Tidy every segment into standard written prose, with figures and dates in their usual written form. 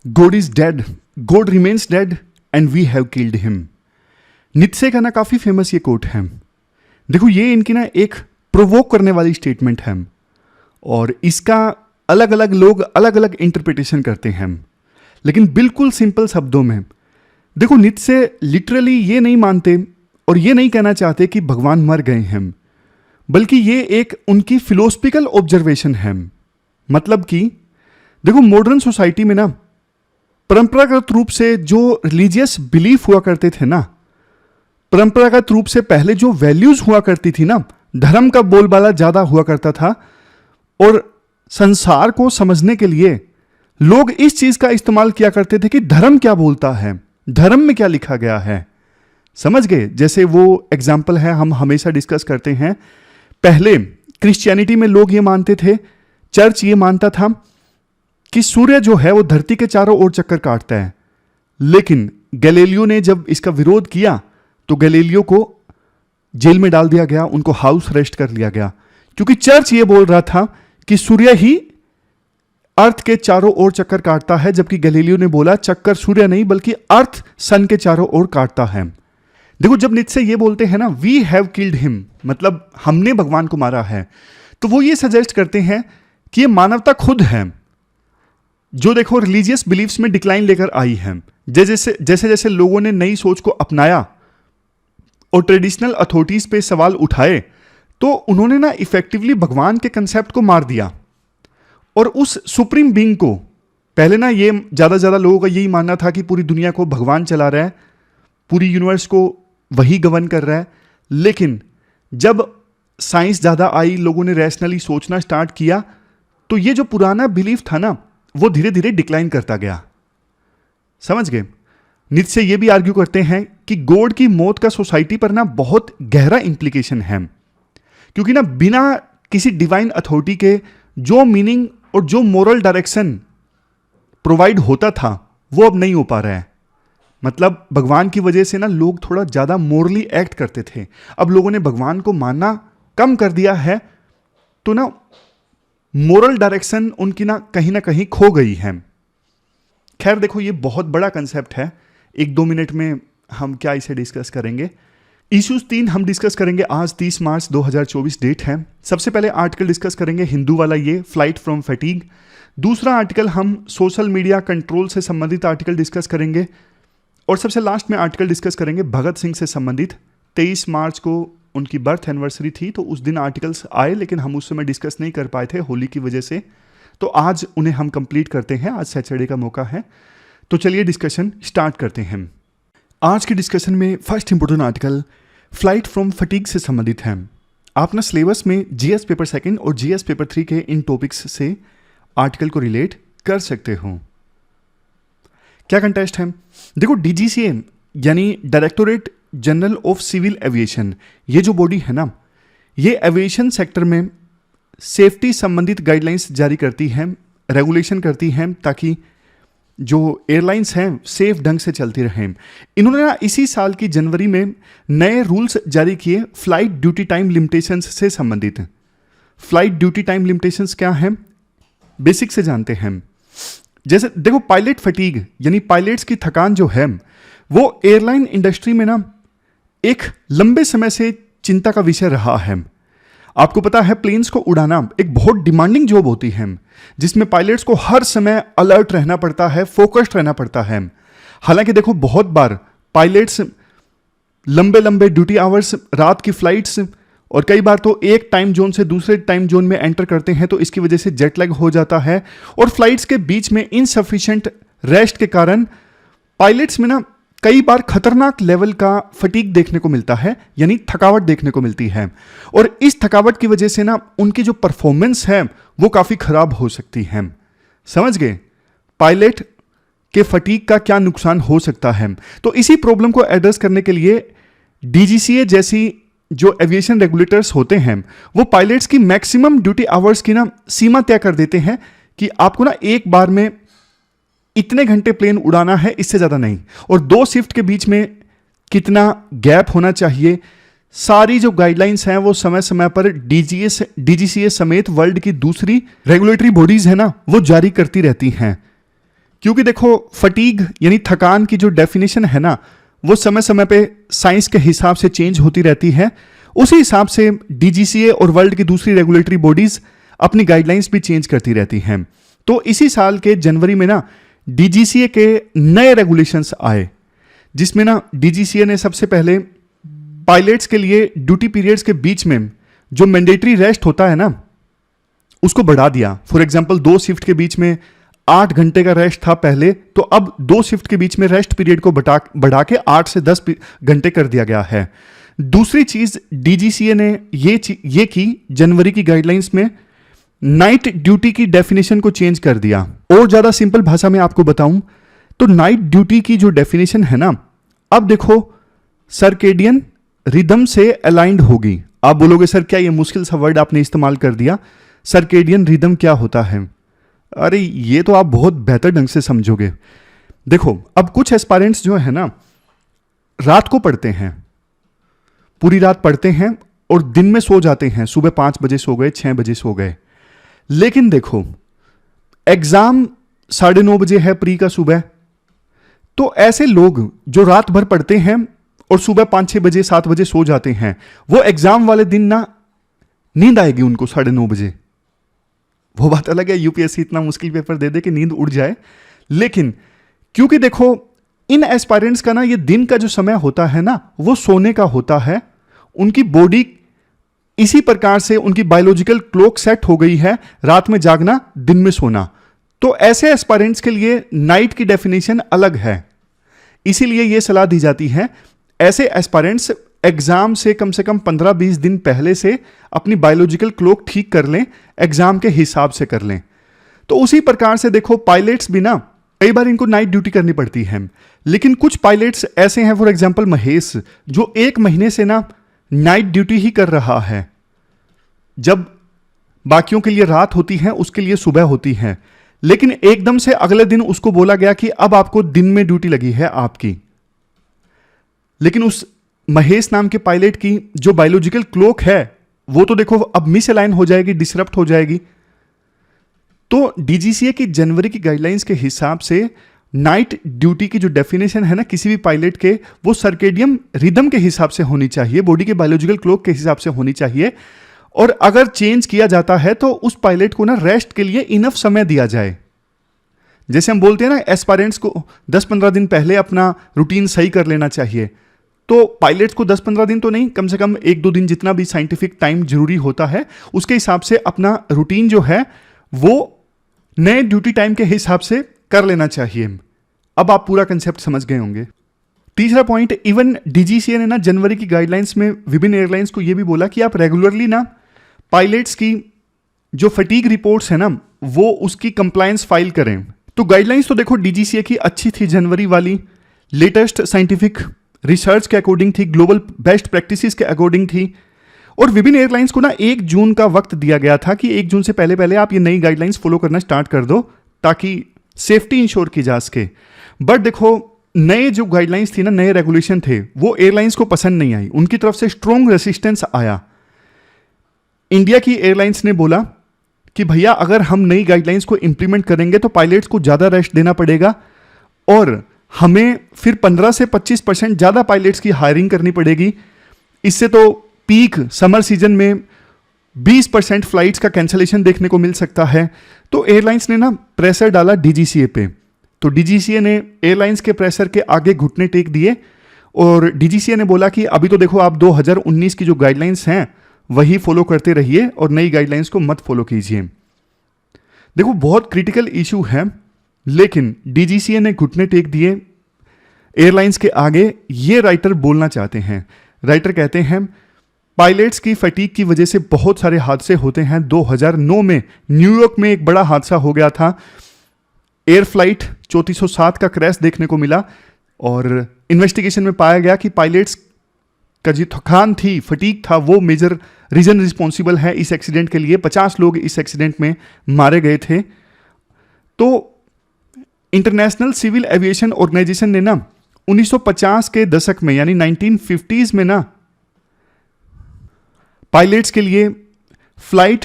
God is dead, God remains dead and we have killed him. Nietzsche का ना काफ़ी famous ये coat है। देखो ये इनकी ना एक प्रोवोक करने वाली स्टेटमेंट है और इसका अलग अलग लोग अलग अलग इंटरप्रिटेशन करते हैं, लेकिन बिल्कुल सिंपल शब्दों में देखो नित्से लिटरली ये नहीं मानते और ये नहीं कहना चाहते कि भगवान मर गए हैं, बल्कि ये एक उनकी फिलोसफिकल ऑब्जर्वेशन है। मतलब कि देखो मॉडर्न सोसाइटी में ना परंपरागत रूप से जो रिलीजियस बिलीफ हुआ करते थे ना, परंपरागत रूप से पहले जो वैल्यूज हुआ करती थी ना, धर्म का बोलबाला ज्यादा हुआ करता था और संसार को समझने के लिए लोग इस चीज का इस्तेमाल किया करते थे कि धर्म क्या बोलता है, धर्म में क्या लिखा गया है। समझ गए? जैसे वो एग्जाम्पल है हम हमेशा डिस्कस करते हैं। पहले क्रिश्चियनिटी में लोग ये मानते थे, चर्च ये मानता था कि सूर्य जो है वो धरती के चारों ओर चक्कर काटता है, लेकिन गैलीलियो ने जब इसका विरोध किया तो गैलीलियो को जेल में डाल दिया गया, उनको हाउस अरेस्ट कर लिया गया, क्योंकि चर्च ये बोल रहा था कि सूर्य ही अर्थ के चारों ओर चक्कर काटता है, जबकि गैलीलियो ने बोला चक्कर सूर्य नहीं बल्कि अर्थ सन के चारों ओर काटता है। देखो जब नित्से ये बोलते हैं ना वी हैव किल्ड हिम, मतलब हमने भगवान को मारा है, तो वो ये सजेस्ट करते हैं कि ये मानवता खुद है जो देखो रिलीजियस बिलीफ्स में डिक्लाइन लेकर आई है। जैसे जैसे लोगों ने नई सोच को अपनाया और ट्रेडिशनल अथॉरिटीज पे सवाल उठाए, तो उन्होंने ना इफेक्टिवली भगवान के कंसेप्ट को मार दिया और उस सुप्रीम बीइंग को, पहले ना ये ज्यादा लोगों का यही मानना था कि पूरी दुनिया को भगवान चला रहा है, पूरी यूनिवर्स को वही गवर्न कर रहा है, लेकिन जब साइंस ज्यादा आई, लोगों ने रैशनली सोचना स्टार्ट किया, तो ये जो पुराना बिलीफ था ना वो धीरे धीरे डिक्लाइन करता गया। समझ गए? नित्से ये भी आर्ग्यू करते हैं कि गॉड की मौत का सोसाइटी पर ना बहुत गहरा इंप्लीकेशन है, क्योंकि ना बिना किसी डिवाइन अथॉरिटी के जो मीनिंग और जो मोरल डायरेक्शन प्रोवाइड होता था वो अब नहीं हो पा रहा है। मतलब भगवान की वजह से ना लोग थोड़ा ज्यादा मोरली एक्ट करते थे, अब लोगों ने भगवान को मानना कम कर दिया है, तो ना मोरल डायरेक्शन उनकी ना कहीं खो गई है। खैर देखो ये बहुत बड़ा कंसेप्ट है, 1-2 मिनट में हम क्या इसे डिस्कस करेंगे। इश्यूज 3 हम डिस्कस करेंगे आज, 30 मार्च 2024 डेट है। सबसे पहले आर्टिकल डिस्कस करेंगे हिंदू वाला, ये फ्लाइट फ्रॉम फैटीग। दूसरा आर्टिकल हम सोशल मीडिया कंट्रोल से संबंधित आर्टिकल डिस्कस करेंगे और सबसे लास्ट में आर्टिकल डिस्कस करेंगे भगत सिंह से संबंधित। 23 मार्च को उनकी बर्थ एनिवर्सरी थी, तो उस दिन आर्टिकल्स आए, लेकिन हम उस समय डिस्कस नहीं कर पाए थे होली की वजह से, तो आज उन्हें हम कंप्लीट करते हैं। आज सैटरडे का मौका है, तो चलिए डिस्कशन स्टार्ट करते हैं। आज के डिस्कशन में first important article flight from fatigue से संबंधित है। आप ना सिलेबस में जीएस पेपर 2 और जीएस पेपर 3 के इन टॉपिक्स से आर्टिकल को रिलेट कर सकते हो। क्या कंटेस्ट है? देखो डीजीसीए यानी directorate general of civil aviation, ये जो बॉडी है ना, ये एविएशन सेक्टर में सेफ्टी संबंधित गाइडलाइंस जारी करती है, रेगुलेशन करती है, ताकि जो एयरलाइंस हैं सेफ ढंग से चलती रहें। इन्होंने ना इसी साल की जनवरी में नए रूल्स जारी किए फ्लाइट ड्यूटी टाइम लिमिटेशंस से संबंधित। फ्लाइट ड्यूटी टाइम लिमिटेशंस क्या है, बेसिक से जानते हैं। जैसे देखो पायलट फटीग यानी पायलट्स की थकान जो है वो एयरलाइन इंडस्ट्री में ना एक लंबे समय से चिंता का विषय रहा है। आपको पता है प्लेन्स को उड़ाना एक बहुत डिमांडिंग जॉब होती है, जिसमें पायलट्स को हर समय अलर्ट रहना पड़ता है, फोकस्ड रहना पड़ता है। हालांकि देखो बहुत बार पायलट्स लंबे ड्यूटी आवर्स, रात की फ्लाइट्स, और कई बार तो एक टाइम जोन से दूसरे टाइम जोन में एंटर करते हैं, तो इसकी वजह से जेट लैग हो जाता है और फ्लाइट्स के बीच में इनसफिशिएंट रेस्ट के कारण पायलट्स में ना कई बार खतरनाक लेवल का फटीग देखने को मिलता है, यानी थकावट देखने को मिलती है। और इस थकावट की वजह से ना उनकी जो परफॉर्मेंस है वो काफी खराब हो सकती है। समझ गए? पायलट के फटीग का क्या नुकसान हो सकता है। तो इसी प्रॉब्लम को एड्रेस करने के लिए डीजीसीए जैसी जो एविएशन रेगुलेटर्स होते हैं वो पायलट्स की मैक्सिमम ड्यूटी आवर्स की ना सीमा तय कर देते हैं कि आपको ना एक बार में इतने घंटे प्लेन उड़ाना है, इससे ज्यादा नहीं, और 2 शिफ्ट के बीच में कितना गैप होना चाहिए। सारी जो गाइडलाइंस हैं वो समय समय पर डीजीसीए समेत वर्ल्ड की दूसरी रेगुलेटरी बॉडीज है ना वो जारी करती रहती हैं। क्योंकि देखो फटीग यानी थकान की जो डेफिनेशन है ना, वो समय समय पे साइंस के हिसाब से चेंज होती रहती है। उसी हिसाब से डीजीसीए और वर्ल्ड की दूसरी रेगुलेटरी बॉडीज अपनी गाइडलाइंस भी चेंज करती रहती हैं। तो इसी साल के जनवरी में ना डीजीसीए के नए रेगुलेशंस आए, जिसमें ना डीजीसीए ने सबसे पहले पायलट्स के लिए ड्यूटी पीरियड्स के बीच में जो मैंडेटरी रेस्ट होता है ना, उसको बढ़ा दिया। फॉर एग्जाम्पल 2 शिफ्ट के बीच में 8 घंटे का रेस्ट था पहले, तो अब 2 शिफ्ट के बीच में रेस्ट पीरियड को बढ़ा के 8 से 10 घंटे कर दिया गया है। दूसरी चीज डीजीसीए ने ये की जनवरी की गाइडलाइंस में नाइट ड्यूटी की डेफिनेशन को चेंज कर दिया। और ज्यादा सिंपल भाषा में आपको बताऊं तो नाइट ड्यूटी की जो डेफिनेशन है ना, अब देखो सर्केडियन रिदम से अलाइंड होगी। आप बोलोगे सर क्या ये मुश्किल सा वर्ड आपने इस्तेमाल कर दिया, सर्केडियन रिदम क्या होता है? अरे ये तो आप बहुत बेहतर ढंग से समझोगे। देखो अब कुछ एस्पायरेंट्स जो है ना रात को पढ़ते हैं, पूरी रात पढ़ते हैं और दिन में सो जाते हैं, सुबह 5 बजे सो गए, 6 बजे सो गए। लेकिन देखो एग्जाम 9:30 बजे है प्री का सुबह, तो ऐसे लोग जो रात भर पढ़ते हैं और सुबह 5-6 बजे 7 बजे सो जाते हैं, वो एग्जाम वाले दिन ना नींद आएगी उनको 9:30 बजे। वो बात अलग है यूपीएससी इतना मुश्किल पेपर दे दे कि नींद उड़ जाए, लेकिन क्योंकि देखो इन एस्पायरेंट्स का ना ये दिन का जो समय होता है ना वो सोने का होता है, उनकी बॉडी इसी प्रकार से उनकी बायोलॉजिकल क्लॉक सेट हो गई है, रात में जागना दिन में सोना। तो ऐसे एस्पायरेंट्स के लिए नाइट की डेफिनेशन अलग है। इसीलिए यह सलाह दी जाती है ऐसे एस्पायरेंट्स एग्जाम से कम 15-20 दिन पहले से अपनी बायोलॉजिकल क्लॉक ठीक कर लें, एग्जाम के हिसाब से कर लें। तो उसी प्रकार से देखो पायलट्स भी ना कई बार इनको नाइट ड्यूटी करनी पड़ती है, लेकिन कुछ पायलट्स ऐसे हैं, फॉर एग्जांपल महेश, जो 1 महीने से ना नाइट ड्यूटी ही कर रहा है। जब बाकियों के लिए रात होती है उसके लिए सुबह होती है, लेकिन एकदम से अगले दिन उसको बोला गया कि अब आपको दिन में ड्यूटी लगी है आपकी। लेकिन उस महेश नाम के पायलट की जो बायोलॉजिकल क्लॉक है वो तो देखो अब मिस अलाइन हो जाएगी, डिसरप्ट हो जाएगी। तो डीजीसीए की जनवरी की गाइडलाइंस के हिसाब से नाइट ड्यूटी की जो डेफिनेशन है ना किसी भी पायलट के, वो सर्केडियम रिदम के हिसाब से होनी चाहिए, बॉडी के बायोलॉजिकल क्लॉक के हिसाब से होनी चाहिए। और अगर चेंज किया जाता है तो उस पायलट को ना रेस्ट के लिए इनफ समय दिया जाए। जैसे हम बोलते हैं ना एस्पायरेंट्स को 10-15 दिन पहले अपना रूटीन सही कर लेना चाहिए, तो पायलट्स को 10-15 दिन तो नहीं, कम से कम 1-2 दिन जितना भी साइंटिफिक टाइम जरूरी होता है उसके हिसाब से अपना रूटीन जो है वो नए ड्यूटी टाइम के हिसाब से कर लेना चाहिए। अब आप पूरा कंसेप्ट समझ गए होंगे। तीसरा पॉइंट, इवन डीजीसीए ने ना जनवरी की गाइडलाइंस में विभिन्न एयरलाइंस को यह भी बोला कि आप रेगुलरली ना पायलट्स की जो फटीग रिपोर्ट्स है ना वो उसकी कंप्लायंस फाइल करें। तो गाइडलाइंस तो देखो डीजीसीए की अच्छी थी जनवरी वाली, लेटेस्ट साइंटिफिक रिसर्च के अकॉर्डिंग थी, ग्लोबल बेस्ट प्रैक्टिसेस के अकॉर्डिंग थी। और विभिन्न एयरलाइंस को ना 1 जून का वक्त दिया गया था कि 1 जून से पहले पहले आप ये नई गाइडलाइंस फॉलो करना स्टार्ट कर दो ताकि सेफ्टी इंश्योर की जा सके। बट देखो नए जो गाइडलाइंस थी ना, नए रेगुलेशन थे, वो एयरलाइंस को पसंद नहीं आई, उनकी तरफ से स्ट्रॉन्ग रेसिस्टेंस आया। इंडिया की एयरलाइंस ने बोला कि भैया अगर हम नई गाइडलाइंस को इंप्लीमेंट करेंगे तो पायलट्स को ज़्यादा रेस्ट देना पड़ेगा और हमें फिर 15 से 25% ज़्यादा पायलट्स की हायरिंग करनी पड़ेगी। इससे तो पीक समर सीजन में 20% फ्लाइट्स का कैंसलेशन देखने को मिल सकता है। तो एयरलाइंस ने ना प्रेशर डाला डीजीसीए पे। तो डीजीसीए ने एयरलाइंस के प्रेशर के आगे घुटने टेक दिए और डीजीसीए ने बोला कि अभी तो देखो आप 2019 की जो गाइडलाइंस हैं वही फॉलो करते रहिए और नई गाइडलाइंस को मत फॉलो कीजिए। देखो बहुत क्रिटिकल इशू है, लेकिन डीजीसीए ने घुटने टेक दिए एयरलाइंस के आगे। ये राइटर बोलना चाहते हैं, राइटर कहते हैं पायलट्स की फटीग की वजह से बहुत सारे हादसे होते हैं। 2009 में न्यूयॉर्क में एक बड़ा हादसा हो गया था, एयर फ्लाइट 3407 का क्रैश देखने को मिला और इन्वेस्टिगेशन में पाया गया कि पायलट्स का जो थकान थी, फटीग था, वो मेजर रीजन रिस्पॉन्सिबल है इस एक्सीडेंट के लिए। 50 लोग इस एक्सीडेंट में मारे गए थे। तो इंटरनेशनल सिविल एविएशन ऑर्गेनाइजेशन ने ना 1950 के दशक में यानी 1950s में ना पायलट्स के लिए फ्लाइट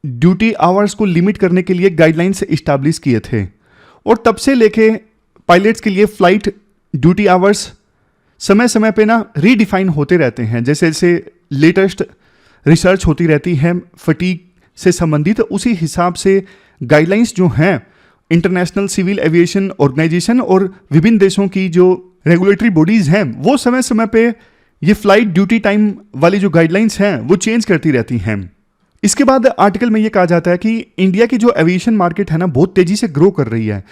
ड्यूटी आवर्स को लिमिट करने के लिए गाइडलाइंस इस्टेब्लिश किए थे। और तब से लेके पायलट्स के लिए फ्लाइट ड्यूटी आवर्स समय समय पे ना रीडिफाइन होते रहते हैं। जैसे जैसे लेटेस्ट रिसर्च होती रहती है फटीग से संबंधित, उसी हिसाब से गाइडलाइंस जो हैं इंटरनेशनल सिविल एविएशन ऑर्गेनाइजेशन और विभिन्न देशों की जो रेगुलेटरी बॉडीज हैं वो समय समय पे ये फ्लाइट ड्यूटी टाइम वाली जो गाइडलाइंस हैं वो चेंज करती रहती हैं। इसके बाद आर्टिकल में ये कहा जाता है कि इंडिया की जो एविएशन मार्केट है ना बहुत तेजी से ग्रो कर रही है।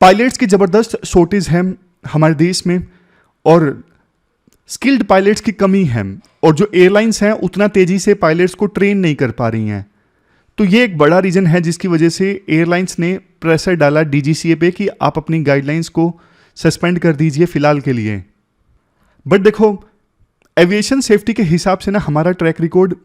पायलट्स की ज़बरदस्त शॉर्टेज है हमारे देश में और स्किल्ड पायलट्स की कमी है, और जो एयरलाइंस हैं उतना तेजी से पायलट्स को ट्रेन नहीं कर पा रही हैं। तो ये एक बड़ा रीज़न है जिसकी वजह से एयरलाइंस ने प्रेशर डाला डीजीसीए पे कि आप अपनी गाइडलाइंस को सस्पेंड कर दीजिए फ़िलहाल के लिए। बट देखो, एविएशन सेफ्टी के हिसाब से ना हमारा ट्रैक रिकॉर्ड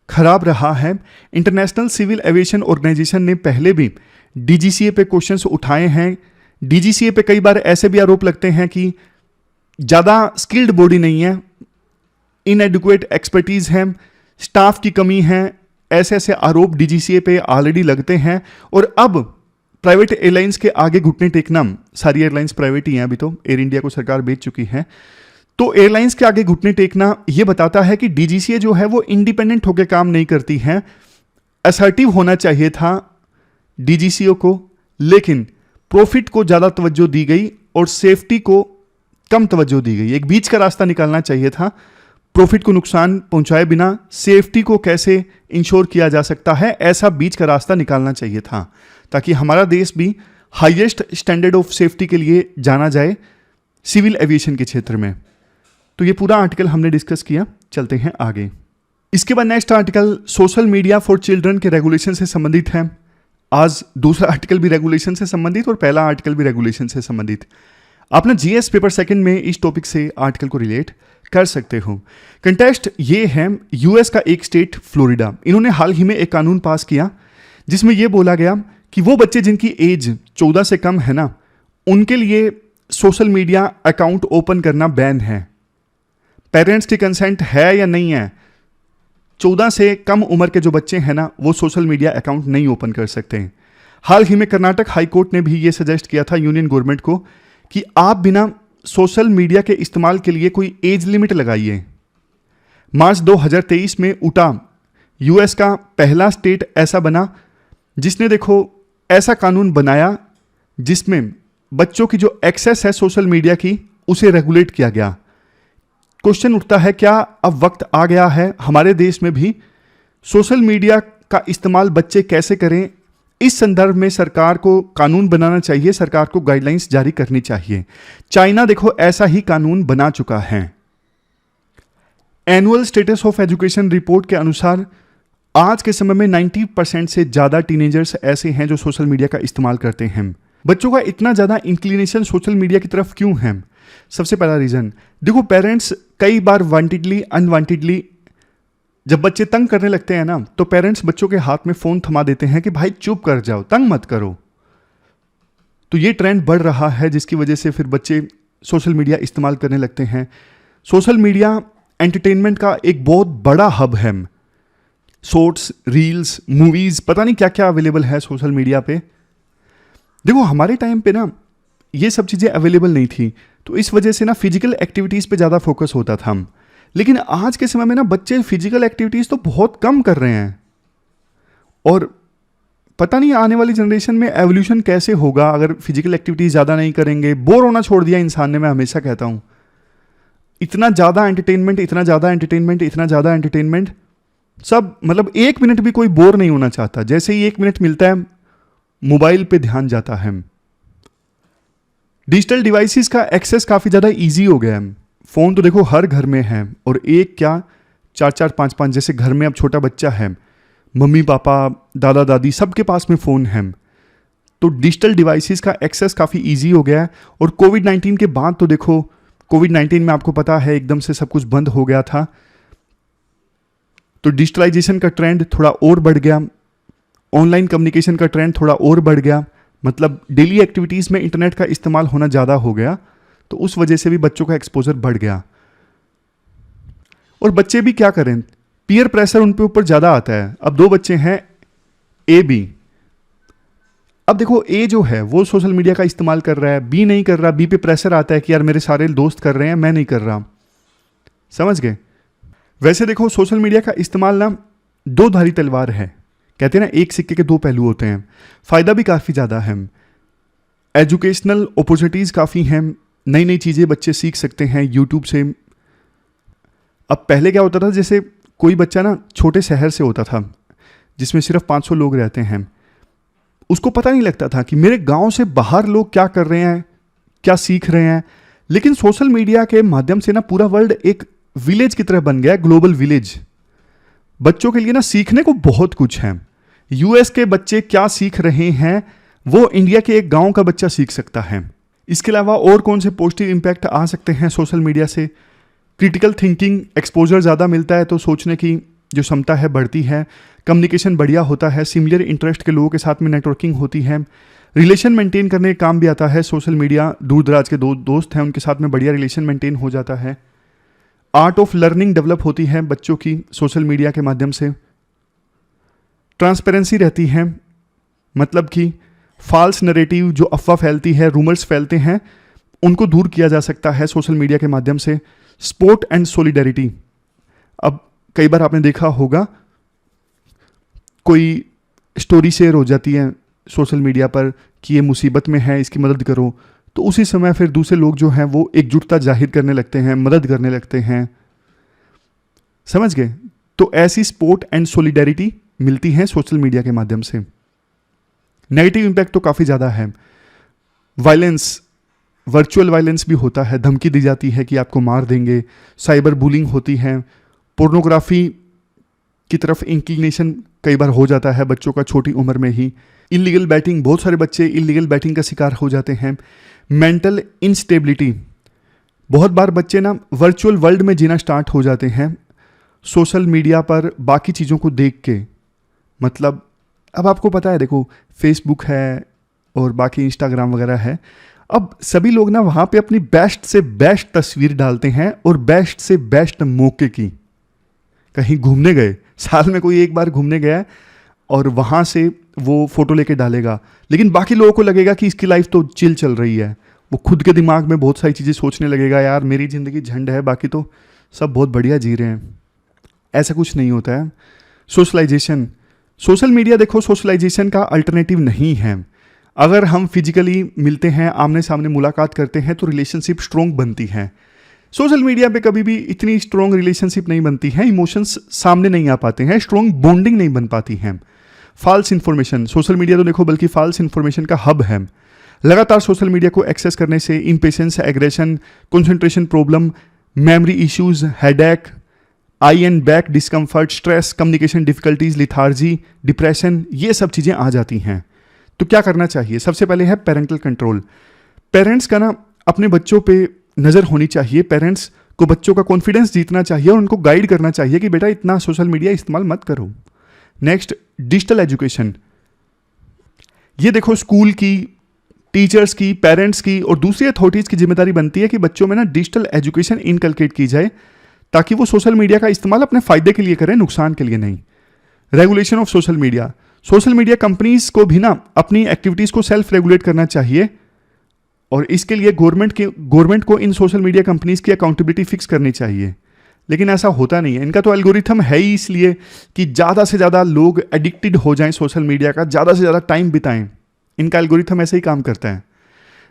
खराब रहा है। इंटरनेशनल सिविल एविएशन ऑर्गेनाइजेशन ने पहले भी डीजीसीए पे क्वेश्चंस उठाए हैं। डीजीसीए पे कई बार ऐसे भी आरोप लगते हैं कि ज़्यादा स्किल्ड बॉडी नहीं है, इनएडुकेट एक्सपर्टीज़ है, स्टाफ की कमी है, ऐसे ऐसे आरोप डीजीसीए पे ऑलरेडी लगते हैं। और अब प्राइवेट एयरलाइंस के आगे घुटने टेकना, सारी एयरलाइंस प्राइवेट ही हैं, अभी तो एयर इंडिया को सरकार बेच चुकी है, तो एयरलाइंस के आगे घुटने टेकना ये बताता है कि डीजीसीए जो है वो इंडिपेंडेंट होकर काम नहीं करती है। असर्टिव होना चाहिए था डीजीसीए को, लेकिन प्रॉफिट को ज़्यादा तवज्जो दी गई और सेफ्टी को कम तवज्जो दी गई। एक बीच का रास्ता निकालना चाहिए था, प्रॉफिट को नुकसान पहुंचाए बिना सेफ्टी को कैसे इंश्योर किया जा सकता है, ऐसा बीच का रास्ता निकालना चाहिए था, ताकि हमारा देश भी हाईएस्ट स्टैंडर्ड ऑफ सेफ्टी के लिए जाना जाए सिविल एविएशन के क्षेत्र में। तो ये पूरा आर्टिकल हमने डिस्कस किया, चलते हैं आगे। इसके बाद next article social media for children के रेगुलेशन से संबंधित है। आज दूसरा आर्टिकल भी रेगुलेशन से संबंधित और पहला आर्टिकल भी रेगुलेशन से संबंधित। आप ना जीएस पेपर सेकंड में इस टॉपिक से आर्टिकल को रिलेट कर सकते हो। कंटेक्स्ट ये है, यूएस का एक स्टेट फ्लोरिडा, इन्होंने हाल ही में एक कानून पास किया जिसमें यह बोला गया कि वो बच्चे जिनकी एज 14 से कम है ना, उनके लिए सोशल मीडिया अकाउंट ओपन करना बैन है। पेरेंट्स की कंसेंट है या नहीं है, 14 से कम उम्र के जो बच्चे हैं ना वो सोशल मीडिया अकाउंट नहीं ओपन कर सकते हैं। हाल ही में कर्नाटक हाई कोर्ट ने भी ये सजेस्ट किया था यूनियन गवर्नमेंट को कि आप बिना सोशल मीडिया के इस्तेमाल के लिए कोई एज लिमिट लगाइए। मार्च 2023 में उटा यूएस का पहला स्टेट ऐसा बना जिसने देखो ऐसा कानून बनाया जिसमें बच्चों की जो एक्सेस है सोशल मीडिया की उसे रेगुलेट किया गया। क्वेश्चन उठता है, क्या अब वक्त आ गया है हमारे देश में भी सोशल मीडिया का इस्तेमाल बच्चे कैसे करें? इस संदर्भ में सरकार को कानून बनाना चाहिए, सरकार को गाइडलाइंस जारी करनी चाहिए। चाइना देखो ऐसा ही कानून बना चुका है। Annual status of education report के अनुसार आज के समय में 90% से ज़्यादा टीनेजर्स ऐसे हैं जो सोशल मीडिया का इस्तेमाल करते हैं। बच्चों का इतना ज़्यादा इंक्लिनेशन सोशल मीडिया की तरफ क्यों है? सबसे पहला रीज़न देखो, पेरेंट्स कई बार वांटेडली अनवांटेडली जब बच्चे तंग करने लगते हैं ना, तो पेरेंट्स बच्चों के हाथ में फ़ोन थमा देते हैं कि भाई चुप कर जाओ, तंग मत करो। तो ये ट्रेंड बढ़ रहा है जिसकी वजह से फिर बच्चे सोशल मीडिया इस्तेमाल करने लगते हैं। सोशल मीडिया एंटरटेनमेंट का एक बहुत बड़ा हब है। शॉर्ट्स, रील्स, मूवीज़, पता नहीं क्या क्या अवेलेबल है सोशल मीडिया पे। देखो हमारे टाइम पे ना ये सब चीज़ें अवेलेबल नहीं थी, तो इस वजह से ना फिजिकल एक्टिविटीज़ पे ज़्यादा फोकस होता था। लेकिन आज के समय में ना बच्चे फिजिकल एक्टिविटीज़ तो बहुत कम कर रहे हैं, और पता नहीं आने वाली जनरेशन में एवोल्यूशन कैसे होगा अगर फिजिकल एक्टिविटीज़ ज़्यादा नहीं करेंगे। बोर होना छोड़ दिया इंसान ने, मैं हमेशा कहता हूँ। इतना ज़्यादा एंटरटेनमेंट, इतना ज़्यादा एंटरटेनमेंट, इतना ज़्यादा एंटरटेनमेंट, सब मतलब एक मिनट भी कोई बोर नहीं होना चाहता। जैसे ही एक मिनट मिलता है मोबाइल पे ध्यान जाता है। डिजिटल डिवाइसेस का एक्सेस काफ़ी ज़्यादा इजी हो गया है। फ़ोन तो देखो हर घर में है, और एक क्या 4-4, 5-5, जैसे घर में अब छोटा बच्चा है, मम्मी पापा, दादा दादी सबके पास में फ़ोन है। तो डिजिटल डिवाइसेस का एक्सेस काफ़ी इजी हो गया है। और कोविड-19 के बाद तो देखो, कोविड-19 में आपको पता है एकदम से सब कुछ बंद हो गया था, तो डिजिटलाइजेशन का ट्रेंड थोड़ा और बढ़ गया, ऑनलाइन कम्युनिकेशन का ट्रेंड थोड़ा और बढ़ गया। मतलब डेली एक्टिविटीज़ में इंटरनेट का इस्तेमाल होना ज़्यादा हो गया, तो उस वजह से भी बच्चों का एक्सपोजर बढ़ गया। और बच्चे भी क्या करें, पीयर प्रेशर उन पे ऊपर ज़्यादा आता है। अब 2 बच्चे हैं ए बी, अब देखो ए जो है वो सोशल मीडिया का इस्तेमाल कर रहा है, बी नहीं कर रहा, बी पे प्रेशर आता है कि यार मेरे सारे दोस्त कर रहे हैं, मैं नहीं कर रहा। समझ गए? वैसे देखो सोशल मीडिया का इस्तेमाल ना दो धारी तलवार है, कहते हैं ना एक सिक्के के दो पहलू होते हैं। फ़ायदा भी काफ़ी ज़्यादा है, एजुकेशनल अपॉर्चुनिटीज़ काफ़ी हैं, नई नई चीज़ें बच्चे सीख सकते हैं यूट्यूब से। अब पहले क्या होता था, जैसे कोई बच्चा ना छोटे शहर से होता था जिसमें सिर्फ 500 लोग रहते हैं, उसको पता नहीं लगता था कि मेरे गांव से बाहर लोग क्या कर रहे हैं, क्या सीख रहे हैं। लेकिन सोशल मीडिया के माध्यम से ना पूरा वर्ल्ड एक विलेज की तरह बन गया है, ग्लोबल विलेज। बच्चों के लिए ना सीखने को बहुत कुछ है। यूएस के बच्चे क्या सीख रहे हैं वो इंडिया के एक गांव का बच्चा सीख सकता है। इसके अलावा और कौन से पॉजिटिव इम्पैक्ट आ सकते हैं सोशल मीडिया से? क्रिटिकल थिंकिंग एक्सपोजर ज़्यादा मिलता है तो सोचने की जो क्षमता है बढ़ती है, कम्युनिकेशन बढ़िया होता है, सिमिलर इंटरेस्ट के लोगों के साथ में नेटवर्किंग होती है, रिलेशन मेंटेन करने का काम भी आता है सोशल मीडिया। दूर दराज के दोस्त हैं उनके साथ में बढ़िया रिलेशन मेंटेन हो जाता है। आर्ट ऑफ लर्निंग डेवलप होती है बच्चों की सोशल मीडिया के माध्यम से। ट्रांसपेरेंसी रहती है, मतलब कि फॉल्स नैरेटिव जो अफवाह फैलती है, रूमर्स फैलते हैं, उनको दूर किया जा सकता है सोशल मीडिया के माध्यम से। सपोर्ट एंड सॉलिडेरिटी, अब कई बार आपने देखा होगा कोई स्टोरी शेयर हो जाती है सोशल मीडिया पर कि ये मुसीबत में है, इसकी मदद करो, तो उसी समय फिर दूसरे लोग जो हैं वो एकजुटता जाहिर करने लगते हैं, मदद करने लगते हैं। समझ गए? तो ऐसी सपोर्ट एंड सॉलिडेरिटी मिलती है सोशल मीडिया के माध्यम से। नेगेटिव इम्पैक्ट तो काफ़ी ज़्यादा है। वायलेंस, वर्चुअल वायलेंस भी होता है, धमकी दी जाती है कि आपको मार देंगे, साइबर बुलिंग होती है, पोर्नोग्राफी की तरफ इंक्लिनेशन कई बार हो जाता है बच्चों का छोटी उम्र में ही। इलीगल बैटिंग, बहुत सारे बच्चे इलीगल बैटिंग का शिकार हो जाते हैं। मेंटल इंस्टेबिलिटी, बहुत बार बच्चे ना वर्चुअल वर्ल्ड में जीना स्टार्ट हो जाते हैं सोशल मीडिया पर बाकी चीज़ों को देख के। मतलब अब आपको पता है, देखो फेसबुक है और बाकी इंस्टाग्राम वगैरह है, अब सभी लोग ना वहाँ पे अपनी बेस्ट से बेस्ट तस्वीर डालते हैं और बेस्ट से बेस्ट मौके की। कहीं घूमने गए, साल में कोई एक बार घूमने गया है और वहाँ से वो फोटो लेके डालेगा, लेकिन बाकी लोगों को लगेगा कि इसकी लाइफ तो चिल चल रही है। वो खुद के दिमाग में बहुत सारी चीज़ें सोचने लगेगा, यार मेरी ज़िंदगी झंड है, बाकी तो सब बहुत बढ़िया जी रहे हैं। ऐसा कुछ नहीं होता है। सोशलाइजेशन, सोशल मीडिया देखो सोशलाइजेशन का अल्टरनेटिव नहीं है। अगर हम फिजिकली मिलते हैं, आमने सामने मुलाकात करते हैं तो रिलेशनशिप स्ट्रॉन्ग बनती है। सोशल मीडिया पे कभी भी इतनी स्ट्रॉन्ग रिलेशनशिप नहीं बनती है, इमोशंस सामने नहीं आ पाते हैं, स्ट्रॉन्ग बॉन्डिंग नहीं बन पाती है। फॉल्स इन्फॉर्मेशन, सोशल मीडिया तो देखो बल्कि फॉल्स इन्फॉर्मेशन का हब है। लगातार सोशल मीडिया को एक्सेस करने से impatience, aggression, concentration problem, memory issues, headache, I and back discomfort, stress, communication difficulties, lethargy, depression, ये सब चीज़ें आ जाती हैं। तो क्या करना चाहिए? सबसे पहले है पेरेंटल कंट्रोल। पेरेंट्स का ना अपने बच्चों पे नज़र होनी चाहिए। पेरेंट्स को बच्चों का कॉन्फिडेंस जीतना चाहिए और उनको गाइड करना चाहिए कि बेटा इतना सोशल मीडिया इस्तेमाल मत करो। Next, digital education. ये देखो स्कूल की, टीचर्स की, पेरेंट्स की और दूसरी अथॉरिटीज़ की जिम्मेदारी बनती है कि बच्चों में ना डिजिटल एजुकेशन इनकलकेट की जाए ताकि वो सोशल मीडिया का इस्तेमाल अपने फ़ायदे के लिए करें, नुकसान के लिए नहीं। Regulation of social media, social media companies को भी ना अपनी एक्टिविटीज़ को सेल्फ रेगुलेट करना चाहिए और इसके लिए गवर्नमेंट को इन सोशल मीडिया कंपनीज की अकाउंटेबिलिटी फिक्स करनी चाहिए। लेकिन ऐसा होता नहीं है। इनका तो एल्गोरिथम है ही इसलिए कि ज़्यादा से ज़्यादा लोग एडिक्टेड हो जाएं सोशल मीडिया का, ज़्यादा से ज़्यादा टाइम बिताएं। इनका एल्गोरिथम ऐसे ही काम करता है।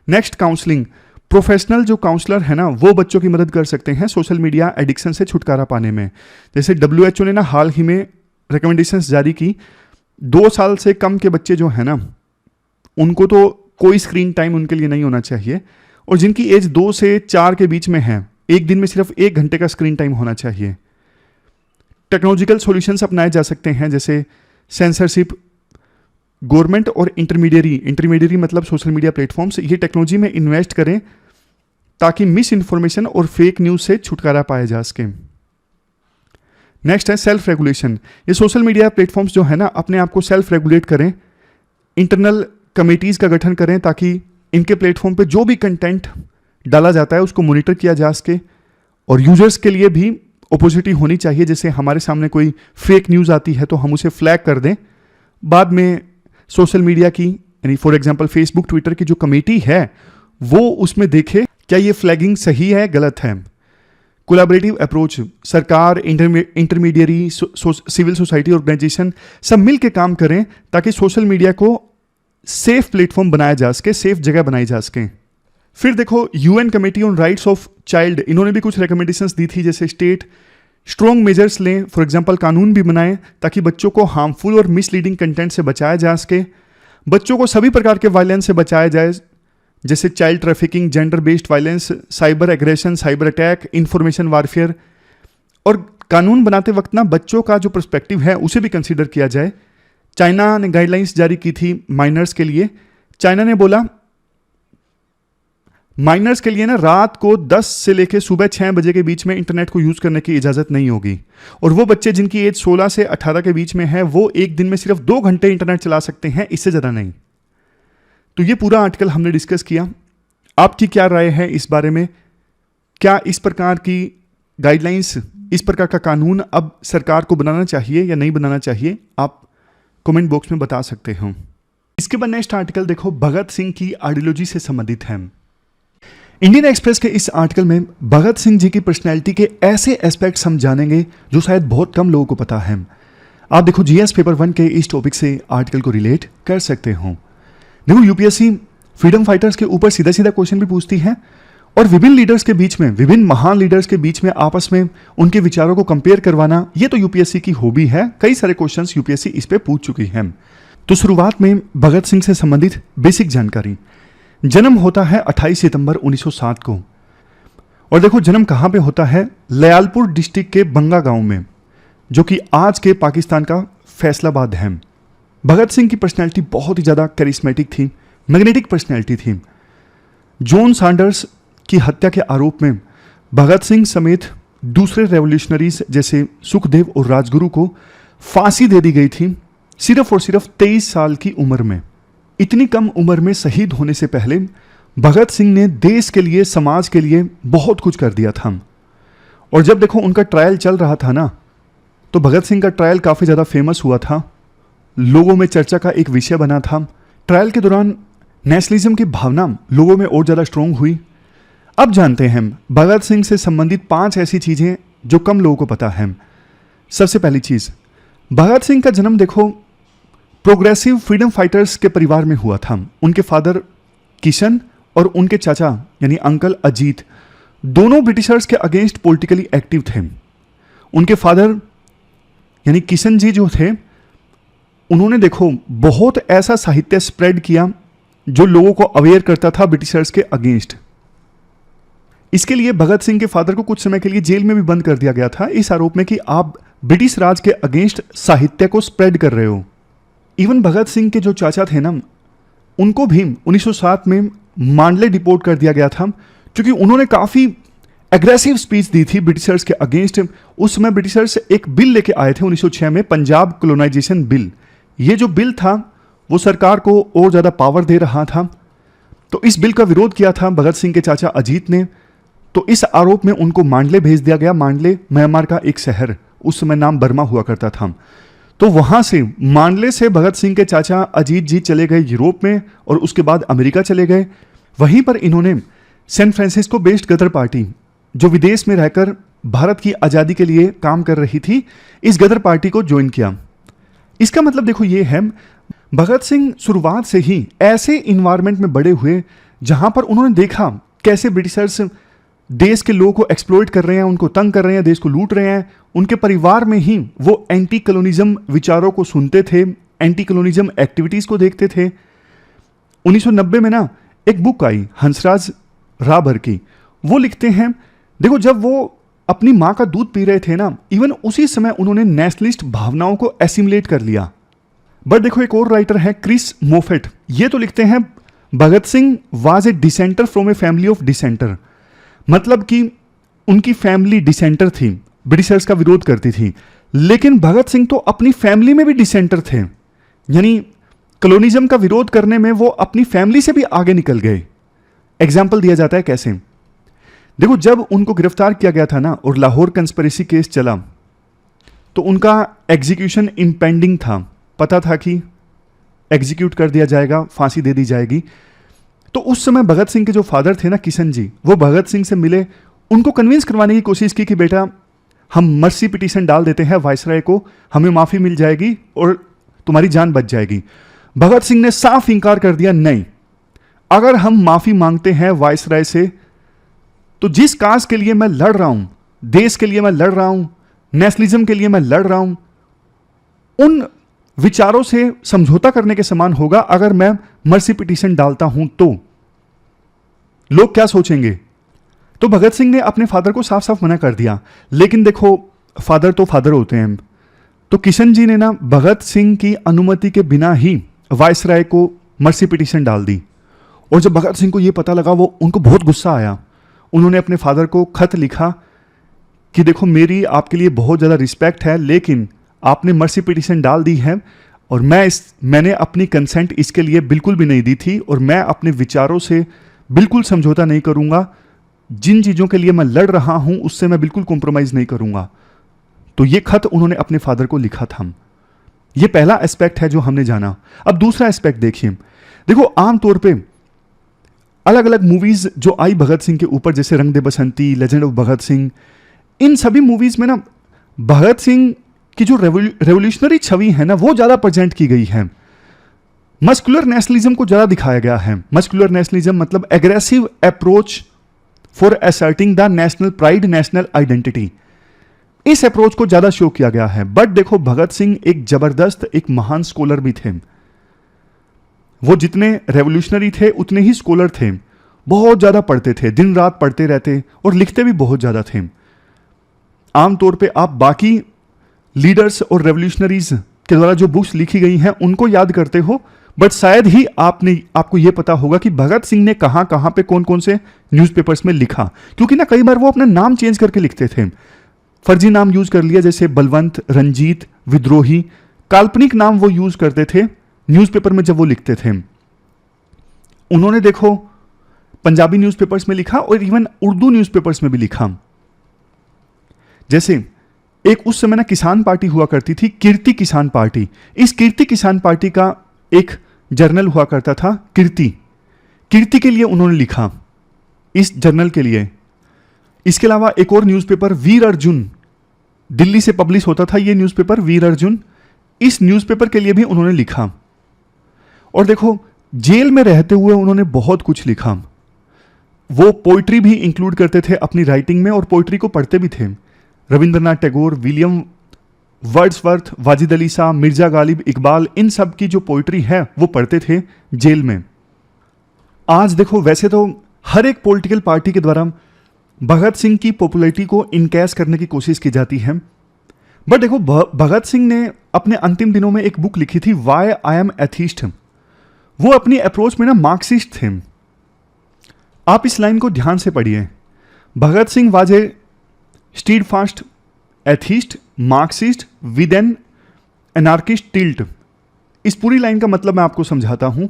Next, counselling. प्रोफेशनल जो काउंसलर है ना वो बच्चों की मदद कर सकते हैं सोशल मीडिया एडिक्शन से छुटकारा पाने में। जैसे WHO ने ना हाल ही में रिकमेंडेशंस जारी की, 2 साल से कम के बच्चे जो है ना उनको तो कोई स्क्रीन टाइम उनके लिए नहीं होना चाहिए, और जिनकी एज 2 से 4 के बीच में है, एक दिन में सिर्फ 1 घंटे का स्क्रीन टाइम होना चाहिए। टेक्नोलॉजिकल सॉल्यूशंस अपनाए जा सकते हैं जैसे सेंसरशिप। गवर्नमेंट और इंटरमीडियरी मतलब सोशल मीडिया प्लेटफॉर्म्स, ये टेक्नोलॉजी में इन्वेस्ट करें ताकि मिस इन्फॉर्मेशन और फेक न्यूज़ से छुटकारा पाया जा सके। नेक्स्ट है सेल्फ रेगुलेशन। ये सोशल मीडिया प्लेटफॉर्म्स जो है ना अपने आप को सेल्फ रेगुलेट करें, इंटरनल कमेटीज़ का गठन करें ताकि इनके प्लेटफॉर्म पे जो भी कंटेंट डाला जाता है उसको मॉनिटर किया जा सके, और यूजर्स के लिए भी अपॉर्चुनिटी होनी चाहिए। जैसे हमारे सामने कोई फेक न्यूज़ आती है तो हम उसे फ्लैग कर दें, बाद में सोशल मीडिया की यानी फॉर एग्जांपल फेसबुक ट्विटर की जो कमेटी है वो उसमें देखे क्या ये फ्लैगिंग सही है गलत है। कोलैबोरेटिव अप्रोच, सरकार, इंटरमीडियरी, सिविल सोसाइटी ऑर्गेनाइजेशन सब मिल के काम करें ताकि सोशल मीडिया को सेफ प्लेटफॉर्म बनाया जा सके, सेफ जगह बनाई जा सके। फिर देखो UN committee on rights of child, इन्होंने भी कुछ रिकमेंडेशंस दी थी, जैसे स्टेट स्ट्रॉन्ग मेजर्स लें, फॉर एग्जांपल कानून भी बनाएं ताकि बच्चों को हार्मफुल और मिसलीडिंग कंटेंट से बचाया जा सके, बच्चों को सभी प्रकार के वायलेंस से बचाया जाए, जैसे child trafficking, gender based violence, cyber aggression, cyber attack, information warfare. और कानून बनाते वक्त ना बच्चों का जो पर्सपेक्टिव है उसे भी कंसीडर किया जाए। चाइना ने गाइडलाइंस जारी की थी माइनर्स के लिए। चाइना ने बोला माइनर्स के लिए ना रात को 10 से लेकर सुबह 6 बजे के बीच में इंटरनेट को यूज करने की इजाजत नहीं होगी, और वो बच्चे जिनकी एज 16 से 18 के बीच में है वो एक दिन में सिर्फ 2 घंटे इंटरनेट चला सकते हैं, इससे ज्यादा नहीं। तो ये पूरा आर्टिकल हमने डिस्कस किया। आपकी क्या राय है इस बारे में? क्या इस प्रकार की गाइडलाइंस, इस प्रकार का कानून अब सरकार को बनाना चाहिए या नहीं बनाना चाहिए? आप कमेंट बॉक्स में बता सकते हो। इसके बाद नेक्स्ट आर्टिकल देखो, भगत सिंह की आइडियोलॉजी से संबंधित है। इंडियन एक्सप्रेस के इस आर्टिकल में भगत सिंह जी की पर्सनैलिटी के ऐसे एस्पेक्ट्स हम जानेंगे जो शायद बहुत कम लोगों को पता है। आप देखो जीएस पेपर 1 के इस टॉपिक से आर्टिकल को रिलेट कर सकते हो। देखो यूपीएससी फ्रीडम फाइटर्स के ऊपर सीधा सीधा क्वेश्चन भी पूछती है, और विभिन्न लीडर्स के बीच में, विभिन्न महान लीडर्स के बीच में आपस में उनके विचारों को कंपेयर करवाना, ये तो यूपीएससी की हॉबी है। कई सारे क्वेश्चंस यूपीएससी इस पे पूछ चुकी है। तो शुरुआत में भगत सिंह से संबंधित बेसिक जानकारी। जन्म होता है 28 सितंबर 1907 को, और देखो जन्म कहां पे होता है? लयालपुर डिस्ट्रिक्ट के बंगा गांव में, जो कि आज के पाकिस्तान का फैसलाबाद है। भगत सिंह की पर्सनैलिटी बहुत ही ज़्यादा करिश्मेटिक थी, मैग्नेटिक पर्सनैलिटी थी। जॉन सैंडर्स की हत्या के आरोप में भगत सिंह समेत दूसरे रेवोल्यूशनरीज जैसे सुखदेव और राजगुरु को फांसी दे दी गई थी, सिर्फ और सिर्फ 23 साल की उम्र में। इतनी कम उम्र में शहीद होने से पहले भगत सिंह ने देश के लिए, समाज के लिए बहुत कुछ कर दिया था। और जब देखो उनका ट्रायल चल रहा था ना, तो भगत सिंह का ट्रायल काफ़ी ज़्यादा फेमस हुआ था, लोगों में चर्चा का एक विषय बना था। ट्रायल के दौरान नेशनलिज्म की भावना लोगों में और ज़्यादा स्ट्रॉन्ग हुई। अब जानते हैं भगत सिंह से संबंधित 5 ऐसी चीज़ें जो कम लोगों को पता है। सबसे पहली चीज़, भगत सिंह का जन्म देखो प्रोग्रेसिव फ्रीडम फाइटर्स के परिवार में हुआ था। उनके फादर किशन और उनके चाचा यानी अंकल अजीत दोनों ब्रिटिशर्स के अगेंस्ट पॉलिटिकली एक्टिव थे। उनके फादर यानी किशन जी जो थे, उन्होंने देखो बहुत ऐसा साहित्य स्प्रेड किया जो लोगों को अवेयर करता था ब्रिटिशर्स के अगेंस्ट। इसके लिए भगत सिंह के फादर को कुछ समय के लिए जेल में भी बंद कर दिया गया था, इस आरोप में कि आप ब्रिटिश राज के अगेंस्ट साहित्य को स्प्रेड कर रहे हो। इवन भगत सिंह के जो चाचा थे ना, उनको भी 1907 में मांडले डिपोर्ट कर दिया गया था, क्योंकि उन्होंने काफ़ी एग्रेसिव स्पीच दी थी ब्रिटिशर्स के अगेंस्ट। उस समय ब्रिटिशर्स एक बिल लेके आए थे 1906 में, पंजाब कॉलोनाइजेशन बिल। ये जो बिल था वो सरकार को और ज़्यादा पावर दे रहा था, तो इस बिल का विरोध किया था भगत सिंह के चाचा अजीत ने। तो इस आरोप में उनको मांडले भेज दिया गया। मांडले म्यांमार का एक शहर, उस समय नाम बर्मा हुआ करता था। तो वहां से, मांडले से भगत सिंह के चाचा अजीत जी चले गए यूरोप में, और उसके बाद अमेरिका चले गए। वहीं पर इन्होंने सैन फ्रांसिस्को बेस्ड गदर पार्टी, जो विदेश में रहकर भारत की आज़ादी के लिए काम कर रही थी, इस गदर पार्टी को ज्वाइन किया। इसका मतलब देखो ये है, भगत सिंह शुरुआत से ही ऐसे इन्वायरमेंट में बड़े हुए जहां पर उन्होंने देखा कैसे ब्रिटिशर्स देश के लोगों को एक्सप्लॉइट कर रहे हैं, उनको तंग कर रहे हैं, देश को लूट रहे हैं। उनके परिवार में ही वो एंटी कॉलोनिज्म विचारों को सुनते थे, एंटी कॉलोनिज्म एक्टिविटीज़ को देखते थे। 1990 में ना एक बुक आई हंसराज राबर की, वो लिखते हैं, देखो जब वो अपनी माँ का दूध पी रहे थे ना, इवन उसी समय उन्होंने नेशनलिस्ट भावनाओं को एसिमुलेट कर लिया। बट देखो एक और राइटर है क्रिस मोफेट, ये तो लिखते हैं Bhagat Singh was a dissenter from a family of dissenter, मतलब कि उनकी फैमिली डिसेंटर थी, ब्रिटिशर्स का विरोध करती थी, लेकिन भगत सिंह तो अपनी फैमिली में भी डिसेंटर थे, यानी कॉलोनिज्म का विरोध करने में वो अपनी फैमिली से भी आगे निकल गए। एग्जाम्पल दिया जाता है कैसे, देखो जब उनको गिरफ्तार किया गया था ना और लाहौर कंस्पिरेसी केस चला, तो उनका एग्जीक्यूशन इम्पेंडिंग था। पता था कि एग्जीक्यूट कर दिया जाएगा, फांसी दे दी जाएगी। तो उस समय भगत सिंह के जो फादर थे ना, किशन जी, वो भगत सिंह से मिले, उनको कन्विंस करवाने की कोशिश की कि बेटा हम मर्सी पिटीशन डाल देते हैं वायसराय को, हमें माफ़ी मिल जाएगी और तुम्हारी जान बच जाएगी। भगत सिंह ने साफ इंकार कर दिया, नहीं, अगर हम माफ़ी मांगते हैं वायसराय से तो जिस काज के लिए मैं लड़ रहा हूं, देश के लिए मैं लड़ रहा हूं, नेशनलिज्म के लिए मैं लड़ रहा हूं, उन विचारों से समझौता करने के समान होगा अगर मैं मर्सी पिटीशन डालता हूं तो लोग क्या सोचेंगे। तो भगत सिंह ने अपने फादर को साफ साफ मना कर दिया। लेकिन देखो, फादर तो फादर होते हैं। तो किशन जी ने ना भगत सिंह की अनुमति के बिना ही वायसराय को मर्सी पिटीशन डाल दी। और जब भगत सिंह को यह पता लगा, वो उनको बहुत गुस्सा आया। उन्होंने अपने फादर को खत लिखा कि देखो, मेरी आपके लिए बहुत ज़्यादा रिस्पेक्ट है, लेकिन आपने मर्सी पिटीशन डाल दी है और मैंने अपनी कंसेंट इसके लिए बिल्कुल भी नहीं दी थी और मैं अपने विचारों से बिल्कुल समझौता नहीं करूंगा। जिन चीज़ों के लिए मैं लड़ रहा हूं उससे मैं बिल्कुल कॉम्प्रोमाइज़ नहीं करूंगा। तो ये खत उन्होंने अपने फादर को लिखा था। ये पहला एस्पेक्ट है जो हमने जाना। अब दूसरा एस्पेक्ट देखिए। देखो, आमतौर पे अलग अलग मूवीज जो आई भगत सिंह के ऊपर, जैसे रंग दे बसंती, लेजेंड ऑफ भगत सिंह, इन सभी मूवीज में ना भगत सिंह की जो रेवोल्यूशनरी छवि है ना, वो ज़्यादा प्रेजेंट की गई है। मस्कुलर नेशनलिज्म को ज़्यादा दिखाया गया है। मस्कुलर नेशनलिज्म मतलब aggressive approach for asserting the national pride, national identity. इस अप्रोच को ज़्यादा शो किया गया है। बट देखो, भगत सिंह एक जबरदस्त, एक महान स्कॉलर भी थे। वो जितने रेवोल्यूशनरी थे उतने ही स्कॉलर थे। बहुत ज़्यादा पढ़ते थे, दिन रात पढ़ते रहते और लिखते भी बहुत ज़्यादा थे। आमतौर पे आप बाकी लीडर्स और रेवोल्यूशनरीज के द्वारा जो बुक्स लिखी गई हैं उनको याद करते हो, बट शायद ही आपको यह पता होगा कि भगत सिंह ने कहाँ कहाँ पे कौन कौन से न्यूज़पेपर्स में लिखा। क्योंकि ना कई बार वो अपना नाम चेंज करके लिखते थे, फर्जी नाम यूज कर लिया, जैसे बलवंत, रंजीत, विद्रोही, काल्पनिक नाम वो यूज करते थे न्यूज़पेपर में जब वो लिखते थे। उन्होंने देखो पंजाबी न्यूज़पेपर्स में लिखा और इवन उर्दू न्यूज़पेपर्स में भी लिखा। जैसे एक उस समय ना किसान पार्टी हुआ करती थी, कीर्ति किसान पार्टी। इस कीर्ति किसान पार्टी का एक जर्नल हुआ करता था, कीर्ति के लिए उन्होंने लिखा, इस जर्नल के लिए। इसके अलावा एक और न्यूज़पेपर वीर अर्जुन, दिल्ली से पब्लिश होता था ये न्यूज़पेपर वीर अर्जुन, इस न्यूज़पेपर के लिए भी उन्होंने लिखा। और देखो, जेल में रहते हुए उन्होंने बहुत कुछ लिखा। वो पोइट्री भी इंक्लूड करते थे अपनी राइटिंग में और पोइट्री को पढ़ते भी थे। रविंद्रनाथ टैगोर, विलियम वर्ड्सवर्थ, वाजिद अली शाह, मिर्जा गालिब, इकबाल, इन सब की जो पोइट्री है वो पढ़ते थे जेल में। आज देखो, वैसे तो हर एक पॉलिटिकल पार्टी के द्वारा भगत सिंह की पॉपुलैरिटी को इनकैश करने की कोशिश की जाती है। बट देखो, भगत सिंह ने अपने अंतिम दिनों में एक बुक लिखी थी, वाई आई एम एथीस्ट। वो अपनी अप्रोच में ना मार्क्सिस्ट थे। आप इस लाइन को ध्यान से पढ़िए। Bhagat Singh was a steadfast atheist, Marxist with an anarchist tilt. इस पूरी लाइन का मतलब मैं आपको समझाता हूं,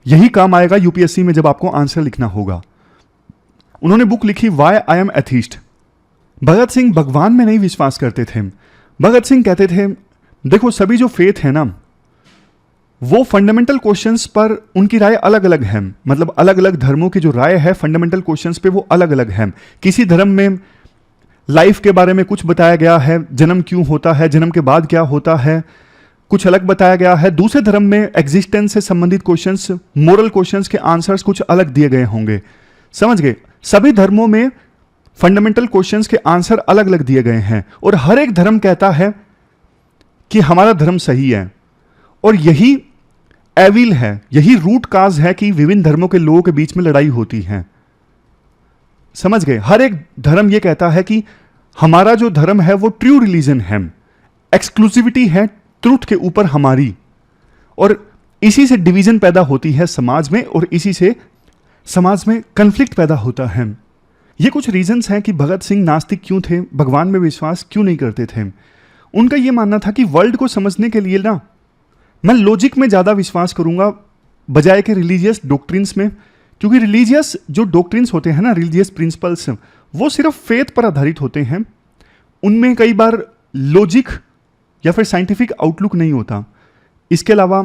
यही काम आएगा यूपीएससी में जब आपको आंसर लिखना होगा। उन्होंने बुक लिखी Y I am atheist. Bhagat Singh भगवान में नहीं विश्वास करते थे। भगत सिंह कहते थे, देखो सभी जो फेथ है ना, वो फंडामेंटल क्वेश्चंस पर उनकी राय अलग अलग है। मतलब अलग अलग धर्मों की जो राय है फंडामेंटल क्वेश्चंस पे वो अलग अलग है। किसी धर्म में लाइफ के बारे में कुछ बताया गया है, जन्म क्यों होता है, जन्म के बाद क्या होता है, कुछ अलग बताया गया है। दूसरे धर्म में एग्जिस्टेंस से संबंधित क्वेश्चंस, मोरल क्वेश्चंस के आंसर्स कुछ अलग दिए गए होंगे। समझ गए? सभी धर्मों में फंडामेंटल क्वेश्चंस के आंसर अलग अलग दिए गए हैं और हर एक धर्म कहता है कि हमारा धर्म सही है। और यही एविल है, यही रूट काज है कि विभिन्न धर्मों के लोगों के बीच में लड़ाई होती है। समझ गए? हर एक धर्म यह कहता है कि हमारा जो धर्म है वो ट्रू रिलीजन है, एक्सक्लूसिविटी है ट्रूथ के ऊपर हमारी। और इसी से डिवीजन पैदा होती है समाज में और इसी से समाज में कन्फ्लिक्ट पैदा होता है। ये कुछ रीजंस हैं कि भगत सिंह नास्तिक क्यों थे, भगवान में विश्वास क्यों नहीं करते थे। उनका यह मानना था कि वर्ल्ड को समझने के लिए ना मैं लॉजिक में ज़्यादा विश्वास करूंगा बजाय के रिलीजियस डॉक्ट्रिन्स में। क्योंकि रिलीजियस जो डॉक्ट्रिन्स होते हैं ना, रिलीजियस प्रिंसिपल्स, वो सिर्फ फेथ पर आधारित होते हैं। उनमें कई बार लॉजिक या फिर साइंटिफिक आउटलुक नहीं होता। इसके अलावा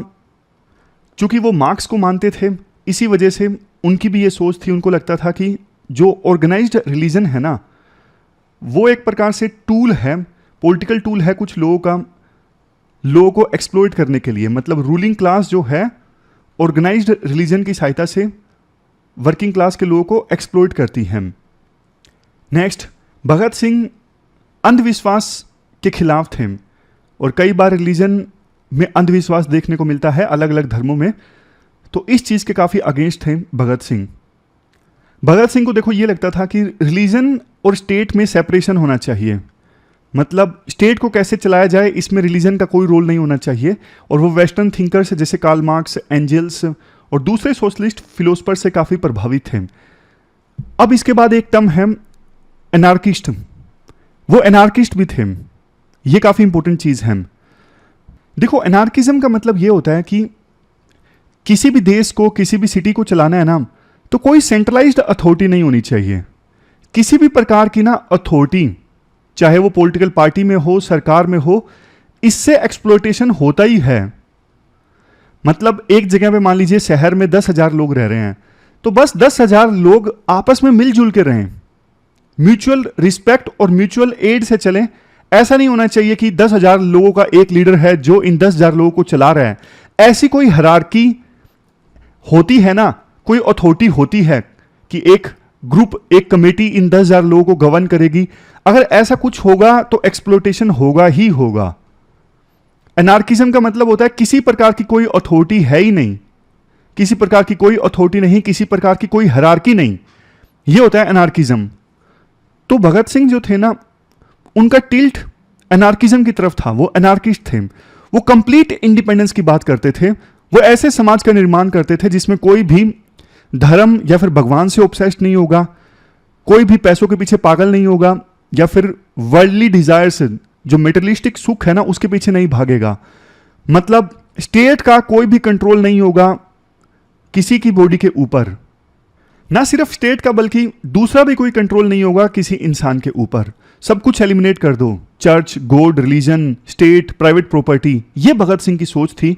चूंकि वो मार्क्स को मानते थे, इसी वजह से उनकी भी ये सोच थी, उनको लगता था कि जो ऑर्गेनाइज्ड रिलीजन है ना, वो एक प्रकार से टूल है, पॉलिटिकल टूल है कुछ लोगों को एक्सप्लॉइट करने के लिए। मतलब रूलिंग क्लास जो है ऑर्गेनाइज्ड रिलीजन की सहायता से वर्किंग क्लास के लोगों को एक्सप्लॉइट करती हैं। नेक्स्ट, भगत सिंह अंधविश्वास के खिलाफ थे, और कई बार रिलीजन में अंधविश्वास देखने को मिलता है अलग अलग धर्मों में, तो इस चीज़ के काफ़ी अगेंस्ट थे भगत सिंह। भगत सिंह को देखो ये लगता था कि रिलीजन और स्टेट में सेपरेशन होना चाहिए, मतलब स्टेट को कैसे चलाया जाए इसमें रिलीजन का कोई रोल नहीं होना चाहिए। और वो वेस्टर्न थिंकर्स जैसे कार्ल मार्क्स, एंजल्स और दूसरे सोशलिस्ट फिलोसफर से काफ़ी प्रभावित थे। अब इसके बाद एक टर्म है एनार्किस्ट, वो एनार्किस्ट भी थे, ये काफ़ी इंपॉर्टेंट चीज़ है। देखो एनार्किज्म का मतलब ये होता है कि किसी भी देश को, किसी भी सिटी को चलाना है ना, तो कोई सेंट्रलाइज्ड अथॉरिटी नहीं होनी चाहिए। किसी भी प्रकार की ना अथॉरिटी, चाहे वो पॉलिटिकल पार्टी में हो, सरकार में हो, इससे एक्सप्लॉयटेशन होता ही है। मतलब एक जगह पे मान लीजिए शहर में 10,000 लोग रह रहे हैं, तो बस 10,000 लोग आपस में मिलजुल के रहें, म्यूचुअल रिस्पेक्ट और म्यूचुअल एड से चलें। ऐसा नहीं होना चाहिए कि 10,000 लोगों का एक लीडर है जो इन 10,000 लोगों को चला रहा है। ऐसी कोई हायरार्की होती है ना, कोई अथॉरिटी होती है कि एक ग्रुप, एक कमेटी इन 10,000 लोगों को गवर्न करेगी। अगर ऐसा कुछ होगा तो एक्सप्लोटेशन होगा ही होगा। एनार्किज्म का मतलब होता है किसी प्रकार की कोई अथॉरिटी है ही नहीं, किसी प्रकार की कोई अथॉरिटी नहीं, किसी प्रकार की कोई हायरार्की नहीं, ये होता है एनार्किज्म। तो भगत सिंह जो थे ना, उनका टिल्ट एनार्किज्म की तरफ था, वो एनार्किस्ट थे। वो कंप्लीट इंडिपेंडेंस की बात करते थे, वो ऐसे समाज का निर्माण करते थे जिसमें कोई भी धर्म या फिर भगवान से ऑब्सेस्ड नहीं होगा, कोई भी पैसों के पीछे पागल नहीं होगा, या फिर वर्ल्डली डिजायर्स, जो मेटेरियलिस्टिक सुख है ना, उसके पीछे नहीं भागेगा। मतलब स्टेट का कोई भी कंट्रोल नहीं होगा किसी की बॉडी के ऊपर, ना सिर्फ स्टेट का बल्कि दूसरा भी कोई कंट्रोल नहीं होगा किसी इंसान के ऊपर। सब कुछ एलिमिनेट कर दो, church, God, religion, state, private property. ये भगत सिंह की सोच थी,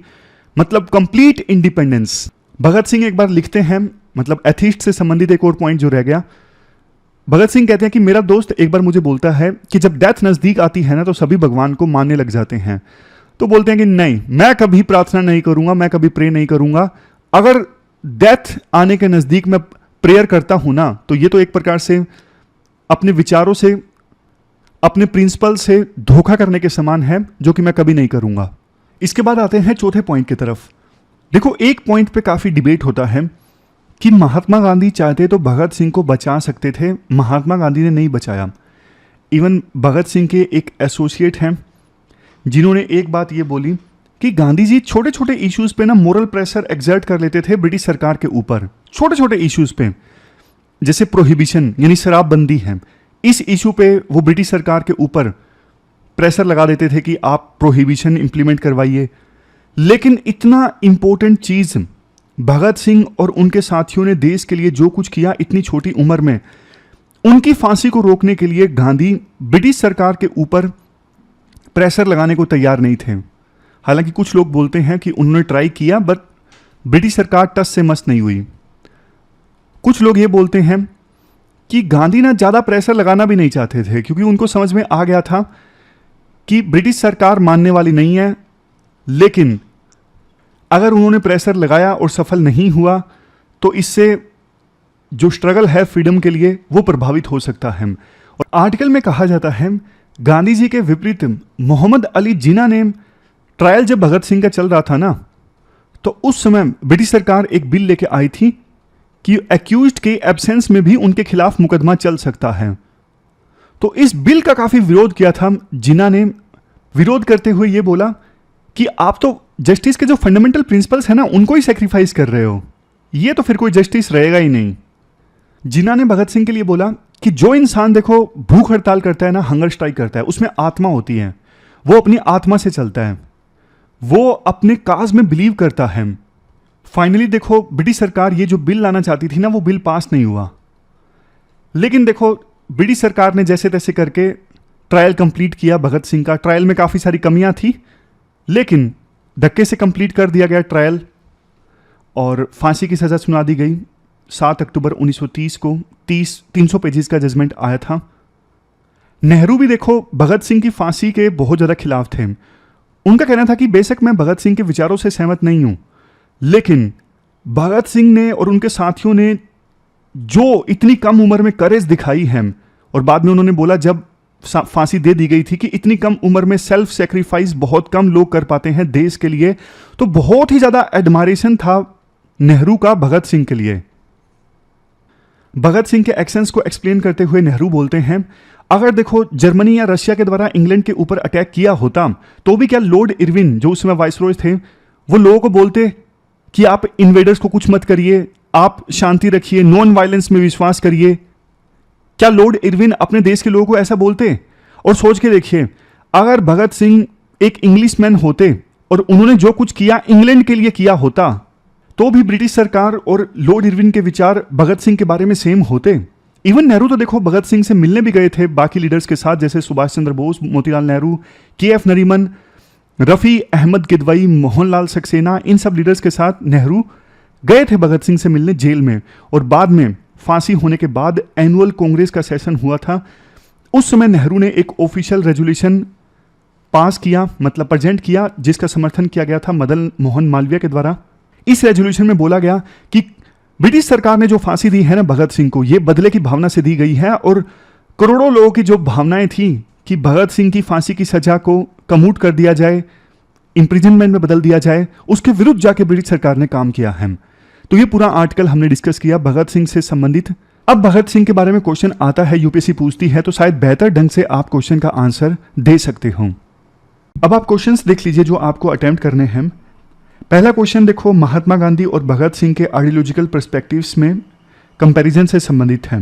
मतलब कंप्लीट इंडिपेंडेंस। भगत सिंह एक बार लिखते हैं, मतलब एथिस्ट से संबंधित एक और पॉइंट जो रह गया, भगत सिंह कहते हैं कि मेरा दोस्त एक बार मुझे बोलता है कि जब डेथ नजदीक आती है ना तो सभी भगवान को मानने लग जाते हैं। तो बोलते हैं कि नहीं, मैं कभी प्रार्थना नहीं करूंगा, मैं कभी प्रे नहीं करूंगा। अगर डेथ आने के नजदीक मैं प्रेयर करता हूं ना, तो ये तो एक प्रकार से अपने विचारों से, अपने प्रिंसिपल से धोखा करने के समान है, जो कि मैं कभी नहीं करूंगा। इसके बाद आते हैं चौथे पॉइंट की तरफ। देखो एक पॉइंट पे काफी डिबेट होता है कि महात्मा गांधी चाहते तो भगत सिंह को बचा सकते थे, महात्मा गांधी ने नहीं बचाया। इवन भगत सिंह के एक एसोसिएट हैं जिन्होंने एक बात ये बोली कि गांधी जी छोटे छोटे इश्यूज पे ना मोरल प्रेशर एक्सर्ट कर लेते थे ब्रिटिश सरकार के ऊपर, छोटे छोटे इश्यूज पे, जैसे प्रोहिबिशन यानी शराबबंदी है, इस इशू पे वो ब्रिटिश सरकार के ऊपर प्रेशर लगा देते थे कि आप प्रोहिबिशन इंप्लीमेंट करवाइए। लेकिन इतना इंपॉर्टेंट चीज भगत सिंह और उनके साथियों ने देश के लिए जो कुछ किया इतनी छोटी उम्र में, उनकी फांसी को रोकने के लिए गांधी ब्रिटिश सरकार के ऊपर प्रेशर लगाने को तैयार नहीं थे। हालांकि कुछ लोग बोलते हैं कि उन्होंने ट्राई किया, बट ब्रिटिश सरकार टस से मस नहीं हुई। कुछ लोग ये बोलते हैं कि गांधी ना ज़्यादा प्रेशर लगाना भी नहीं चाहते थे, क्योंकि उनको समझ में आ गया था कि ब्रिटिश सरकार मानने वाली नहीं है। लेकिन अगर उन्होंने प्रेशर लगाया और सफल नहीं हुआ तो इससे जो स्ट्रगल है फ्रीडम के लिए वो प्रभावित हो सकता है। और आर्टिकल में कहा जाता है गांधी जी के विपरीत मोहम्मद अली जिन्ना ने ट्रायल जब भगत सिंह का चल रहा था ना, तो उस समय ब्रिटिश सरकार एक बिल लेके आई थी कि एक्यूज्ड के एब्सेंस में भी उनके खिलाफ मुकदमा चल सकता है। तो इस बिल का काफी विरोध किया था जिन्ना ने। विरोध करते हुए ये बोला कि आप तो जस्टिस के जो फंडामेंटल प्रिंसिपल्स है ना, उनको ही सेक्रीफाइस कर रहे हो, ये तो फिर कोई जस्टिस रहेगा ही नहीं। जिन्ना ने भगत सिंह के लिए बोला कि जो इंसान देखो भूख हड़ताल करता है ना, हंगर स्ट्राइक करता है, उसमें आत्मा होती है, वो अपनी आत्मा से चलता है, वो अपने काज में बिलीव करता है। फाइनली देखो ब्रिटिश सरकार ये जो बिल लाना चाहती थी ना, वो बिल पास नहीं हुआ। लेकिन देखो ब्रिटिश सरकार ने जैसे तैसे करके ट्रायल कंप्लीट किया भगत सिंह का। ट्रायल में काफ़ी सारी कमियां थी, लेकिन धक्के से कंप्लीट कर दिया गया ट्रायल। और फांसी की सज़ा सुना दी गई। 7 अक्टूबर 1930 को 300 पेजेस का जजमेंट आया था। नेहरू भी देखो भगत सिंह की फांसी के बहुत ज़्यादा खिलाफ थे। उनका कहना था कि बेशक मैं भगत सिंह के विचारों से सहमत नहीं हूं, लेकिन भगत सिंह ने और उनके साथियों ने जो इतनी कम उम्र में करेज दिखाई है, और बाद में उन्होंने बोला जब फांसी दे दी गई थी कि इतनी कम उम्र में सेल्फ सेक्रीफाइस बहुत कम लोग कर पाते हैं देश के लिए, तो बहुत ही ज़्यादा एडमायरेशन था नेहरू का भगत सिंह के लिए। भगत सिंह के एक्शंस को एक्सप्लेन करते हुए नेहरू बोलते हैं, अगर देखो जर्मनी या रशिया के द्वारा इंग्लैंड के ऊपर अटैक किया होता तो भी क्या लॉर्ड इरविन जो उस समय वाइसरॉय थे वो लोगों को बोलते कि आप इन्वेडर्स को कुछ मत करिए, आप शांति रखिए, नॉन वायलेंस में विश्वास करिए? क्या लॉर्ड इरविन अपने देश के लोगों को ऐसा बोलते? और सोच के देखिए, अगर भगत सिंह एक इंग्लिशमैन होते और उन्होंने जो कुछ किया इंग्लैंड के लिए किया होता, तो भी ब्रिटिश सरकार और लॉर्ड इरविन के विचार भगत सिंह के बारे में सेम होते। इवन नेहरू तो देखो भगत सिंह से मिलने भी गए थे बाकी लीडर्स के साथ, जैसे सुभाष चंद्र बोस, मोतीलाल नेहरू, के.एफ. नरीमन, रफ़ी अहमद किदवई, मोहनलाल सक्सेना, इन सब लीडर्स के साथ नेहरू गए थे भगत सिंह से मिलने जेल में। और बाद में फांसी होने के बाद एनुअल कांग्रेस का सेशन हुआ था, उस समय नेहरू ने एक ऑफिशियल रेजोल्यूशन पास किया, मतलब प्रेजेंट किया, जिसका समर्थन किया गया था मदन मोहन मालवीय के द्वारा। इस रेजोल्यूशन में बोला गया कि ब्रिटिश सरकार ने जो फांसी दी है ना भगत सिंह को, ये बदले की भावना से दी गई है, और करोड़ों लोगों की जो भावनाएं थी कि भगत सिंह की फांसी की सजा को कमूट कर दिया जाए, इंप्रिजनमेंट में बदल दिया जाए, उसके विरुद्ध जाके ब्रिटिश सरकार ने काम किया है। तो ये पूरा आर्टिकल हमने डिस्कस किया भगत सिंह से संबंधित। अब भगत सिंह के बारे में क्वेश्चन आता है, यूपीएससी पूछती है, तो शायद बेहतर ढंग से आप क्वेश्चन का आंसर दे सकते हो। अब आप क्वेश्चंस देख लीजिए जो आपको अटेम्प्ट करने हैं। पहला क्वेश्चन देखो, महात्मा गांधी और भगत सिंह के आइडियोलॉजिकल पर्सपेक्टिव्स में कंपैरिजन से संबंधित है।